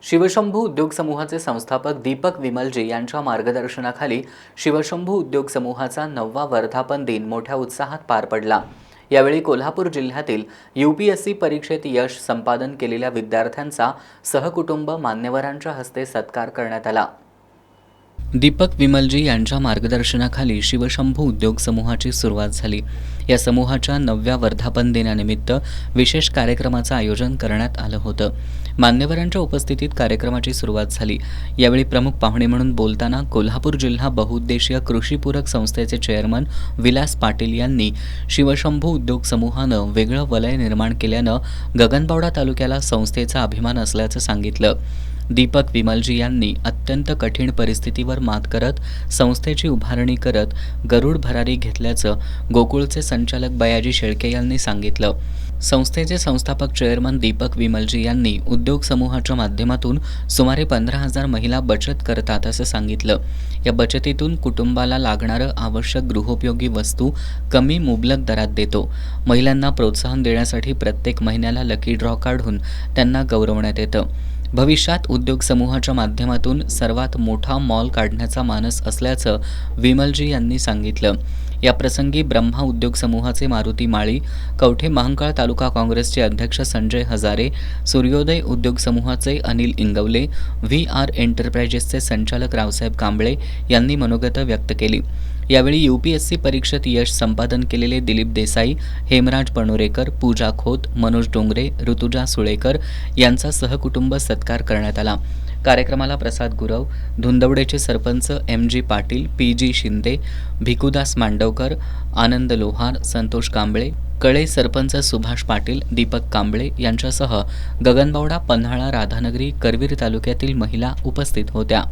शिवशंभू उद्योग समूहाचे संस्थापक दीपक विमलजी यांच्या मार्गदर्शनाखाली शिवशंभू उद्योग समूहाचा 9वा वर्धापन दिन मोठ्या उत्साहात पार पडला। यावेळी कोल्हापूर जिल्ह्यातील UPSC परीक्षेत यश संपादन केलेल्या विद्यार्थ्यांचा सहकुटुंब मान्यवरांच्या हस्ते सत्कार करण्यात आला। दीपक विमलजी यांच्या मार्गदर्शनाखाली शिवशंभू उद्योग समूहाची सुरुवात झाली। या समूहाच्या 9व्या वर्धापन दिनानिमित्त विशेष कार्यक्रमाचं आयोजन करण्यात आलं होतं। मान्यवरांच्या उपस्थितीत कार्यक्रमाची सुरुवात झाली। यावेळी प्रमुख पाहुणे म्हणून बोलताना कोल्हापूर जिल्हा बहुउद्देशीय कृषीपूरक संस्थेचे चेअरमन विलास पाटील यांनी शिवशंभू उद्योग समूहानं वेगळं वलय निर्माण केल्यानं गगनबावडा तालुक्याला संस्थेचा अभिमान असल्याचं सांगितलं। दीपक विमलजी यांनी अत्यंत कठीण परिस्थितीवर मात करत संस्थेची उभारणी करत गरुड भरारी घेतल्याचं गोकुळचे संचालक बयाजी शेळके यांनी सांगितलं। संस्थेचे संस्थापक चेअरमन दीपक विमलजी यांनी उद्योग समूहाच्या माध्यमातून सुमारे 15,000 महिला बचत करतात असं सांगितलं। या बचतीतून कुटुंबाला लागणारं आवश्यक गृहोपयोगी वस्तू कमी मुबलक दरात देतो। महिलांना प्रोत्साहन देण्यासाठी प्रत्येक महिन्याला लकी ड्रॉ काढून त्यांना गौरवण्यात येतं। भविष्यात उद्योग समूहाच्या माध्यमातून सर्वात मोठा मॉल काढण्याचा मानस असल्याचं विमलजी यांनी सांगितलं। या प्रसंगी ब्रह्मा उद्योग समूहाचे मारुती माळी, कवठे महांकाळ तालुका काँग्रेसचे अध्यक्ष संजय हजारे, सूर्योदय उद्योग समूहाचे अनिल इंगवले, VR एंटरप्राइजेसचे संचालक रावसाहेब कांबळे यांनी मनोगत व्यक्त केली। यावेळी UPSC परीक्षेत यश संपादन केलेले दिलीप देसाई, हेमराज पणोरेकर, पूजा खोत, मनोज डोंगरे, ऋतुजा सुळेकर यांचा सहकुटुंब सत्कार करण्यात आला। कार्यक्रमाला प्रसाद गुरव, धुंदवडेचे सरपंच MG पाटील, PG शिंदे, भिकुदास मांडवकर, आनंद लोहार, संतोष कांबळे, कळे सरपंच सुभाष पाटील, दीपक कांबळे यांच्यासह गगनबावडा, पन्हाळा, राधानगरी, करवीर तालुक्यातील महिला उपस्थित होत्या।